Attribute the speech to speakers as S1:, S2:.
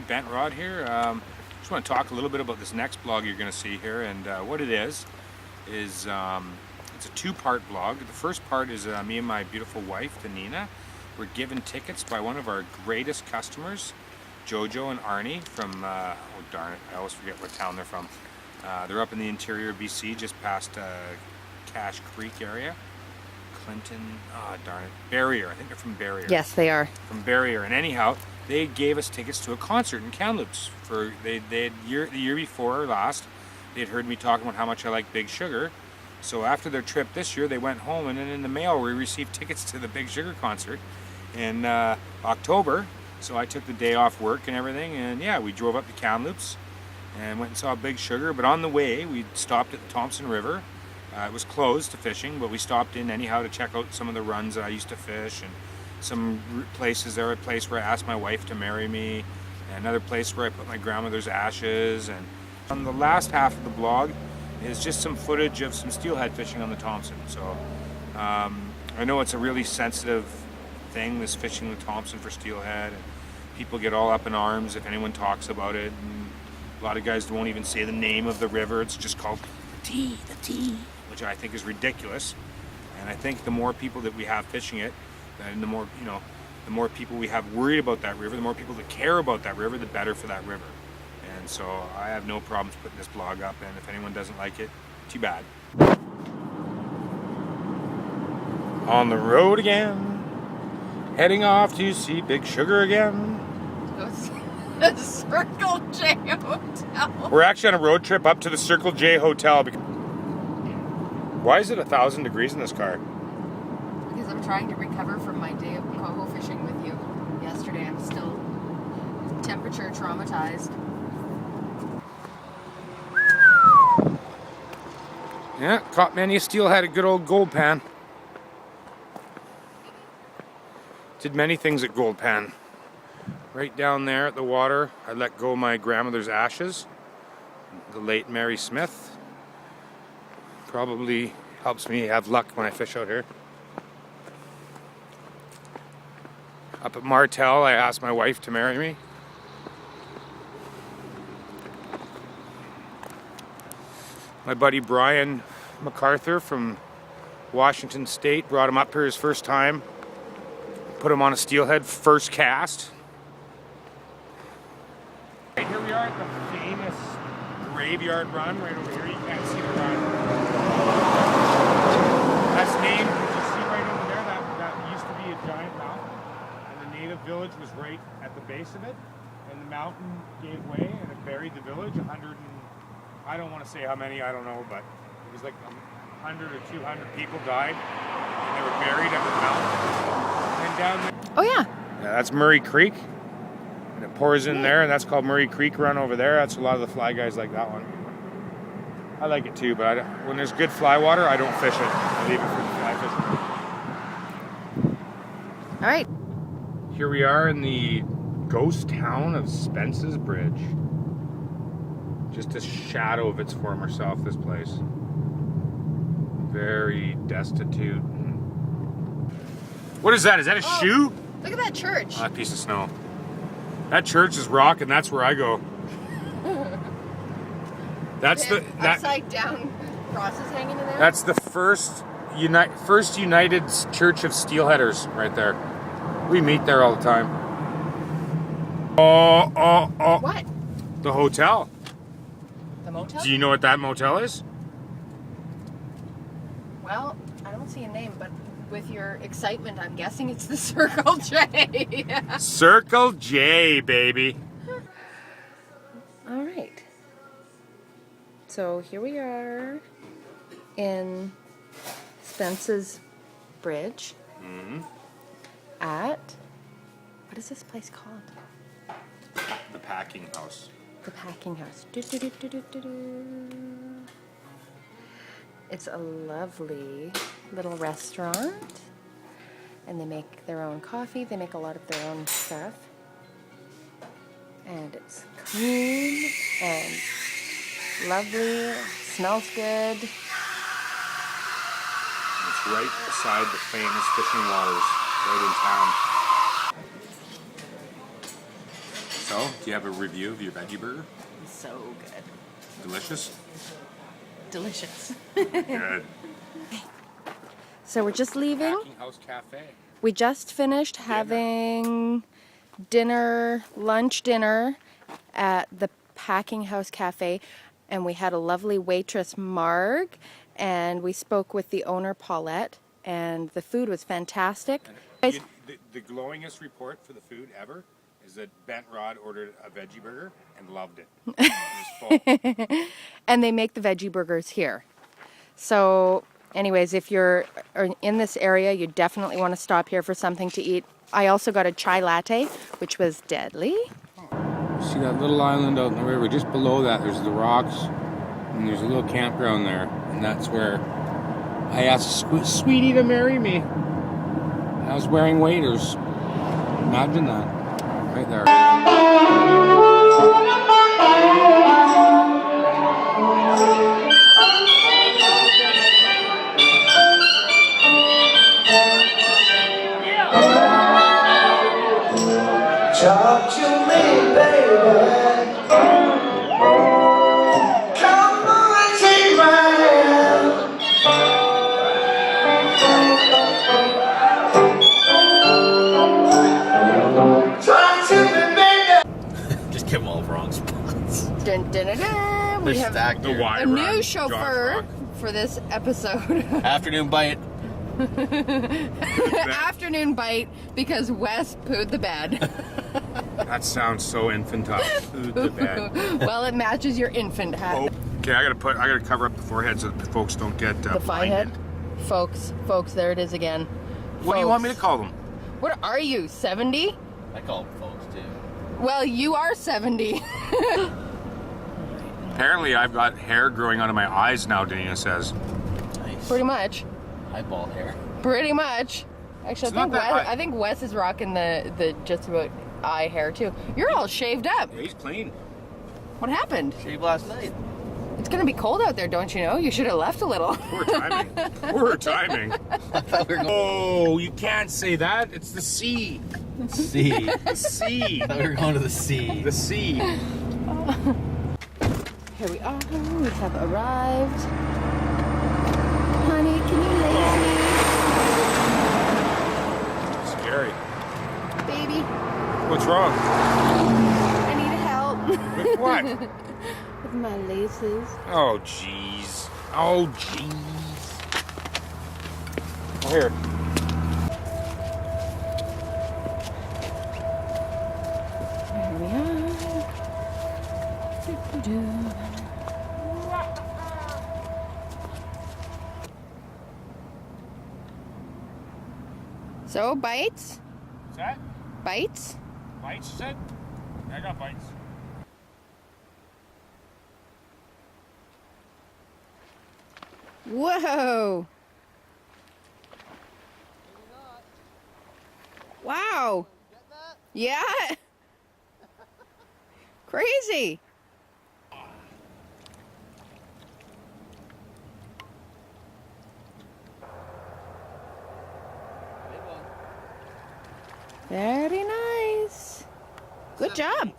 S1: bent rod here. Just want to talk a little bit about this next blog you're going to see here, and what it is it's a two-part blog. The first part is me and my beautiful wife, Danina, were given tickets by one of our greatest customers, Jojo and Arnie from, oh darn it, I always forget what town they're from. They're up in the interior of BC, just past Cache Creek area. Clinton, oh darn it, Barrier, I think they're from Barrier.
S2: Yes, they are.
S1: From Barrier, and anyhow, they gave us tickets to a concert in Kamloops. The year before last, they had heard me talking about how much I like Big Sugar. So after their trip this year, they went home, and then in the mail we received tickets to the Big Sugar concert in October. So I took the day off work and everything, and yeah, we drove up to Kamloops and went and saw Big Sugar. But on the way, we stopped at the Thompson River. It was closed to fishing, but we stopped in anyhow to check out some of the runs that I used to fish, and some places. There was a place where I asked my wife to marry me, and another place where I put my grandmother's ashes. And on the last half of the blog is just some footage of some steelhead fishing on the Thompson. So I know it's a really sensitive thing, this fishing the Thompson for steelhead, and people get all up in arms if anyone talks about it, and a lot of guys won't even say the name of the river. It's just called the T, which I think is ridiculous. And I think the more people that we have fishing it, and the more, the more people we have worried about that river, the more people that care about that river, the better for that river. And so I have no problems putting this blog up, and if anyone doesn't like it, too bad. On the road again, heading off to see Big Sugar again.
S2: The Circle J Hotel.
S1: We're actually on a road trip up to the Circle J Hotel. Why is it 1,000 degrees in this car?
S2: Because I'm trying to recover from my day of coho fishing with you yesterday. I'm still temperature traumatized.
S1: Yeah, caught many a steelhead, a good old gold pan. Did many things at Gold Pan. Right down there at the water, I let go my grandmother's ashes. The late Mary Smith. Probably helps me have luck when I fish out here. Up at Martel, I asked my wife to marry me. My buddy Brian MacArthur from Washington State brought him up here his first time. Put him on a steelhead first cast. Right here we are at the famous graveyard run right over here. You can't see the run. That's named, you see right over there, that used to be a giant mountain. And the native village was right at the base of it. And the mountain gave way and it buried the village. I don't want to say how many, I don't know, but it was like 100 or 200 people died. And they were buried under the mountain. And down there.
S2: Oh yeah.
S1: Yeah, that's Murray Creek. And it pours in there, and that's called Murray Creek Run over there. That's a lot of the fly guys like that one. I like it too, but when there's good fly water, I don't fish it. I leave it for the fly fishing.
S2: All right.
S1: Here we are in the ghost town of Spence's Bridge. Just a shadow of its former self, this place. Very destitute. What is that? Is that a shoe?
S2: Look at that church.
S1: A piece of snow. That church is rock, and that's where I go. That's the
S2: upside down crosses hanging in there.
S1: That's the first United Church of Steelheaders right there. We meet there all the time. Oh!
S2: What?
S1: The hotel.
S2: The motel?
S1: Do you know what that motel is?
S2: Well, I don't see a name, but with your excitement, I'm guessing it's the Circle J.
S1: Circle J, baby.
S2: All right. So here we are in Spence's Bridge at, what is this place called?
S1: The Packing House.
S2: The Packing House. It's a lovely little restaurant, and they make their own coffee. They make a lot of their own stuff, and it's clean and lovely. Smells good.
S1: It's right beside the famous fishing waters, right in town. So, do you have a review of your veggie burger?
S2: So good.
S1: Delicious?
S2: Delicious.
S1: Good.
S2: So we're just leaving.
S1: Packing House Cafe.
S2: We just finished having lunch dinner at the Packing House Cafe, and we had a lovely waitress, Marg, and we spoke with the owner, Paulette, and the food was fantastic.
S1: The glowingest report for the food ever is that Bent Rod ordered a veggie burger and loved it. It was full.
S2: And they make the veggie burgers here. So anyways, if you're in this area, you definitely want to stop here for something to eat. I also got a chai latte, which was deadly.
S1: See that little island out in the river? Just below that, there's the rocks, and there's a little campground there, and that's where I asked Sweetie to marry me. I was wearing waders. Imagine that, right there.
S3: Talk to me, baby. Come on, take my hand. Talk to me, baby.
S4: Just give them all the wrong spots.
S2: Dun, dun, dun, dun. We
S4: They're
S2: have
S4: stacked
S1: The
S4: here.
S1: Y
S2: a
S1: run,
S2: new
S1: Josh
S2: chauffeur
S1: Rock.
S2: for this episode.
S4: Afternoon bite.
S2: Afternoon bite because Wes pooed the bed.
S1: That sounds so infantile. Food to bed.
S2: Well, it matches your infant hat.
S1: Oh, okay, I gotta cover up the forehead so that folks don't get
S2: The fi head. Folks, there it is again.
S1: What do you want me to call them?
S2: What are you, 70?
S4: I call them folks too.
S2: Well, you are 70.
S1: Apparently, I've got hair growing out of my eyes now. Danina says.
S4: Nice.
S2: Pretty much.
S4: Eyeball hair.
S2: Pretty much. Actually,
S1: It's not that high.
S2: I think Wes is rocking the just about eye hair too. You're all shaved up.
S1: Yeah, he's clean.
S2: What happened?
S4: Shaved last night.
S2: It's gonna be cold out there, don't you know? You should have left a little.
S1: Poor timing. Poor timing.
S4: I thought we were going
S1: Oh, you can't say that. It's the sea.
S4: to the sea.
S1: The sea.
S4: I thought we were going to the sea.
S1: The sea.
S2: Here we are. We have arrived. Honey, can you lace
S1: Scary.
S2: me? Baby,
S1: What's wrong?
S2: I need help.
S1: With what?
S2: With my laces.
S1: Oh, jeez. Oh, jeez. Oh, here.
S2: Here we are. Doo-doo-doo. So, bites?
S1: What's that?
S2: Bites?
S1: Bites, you said? I got bites.
S2: Whoa! Wow! Yeah! Crazy! Very nice. Good job.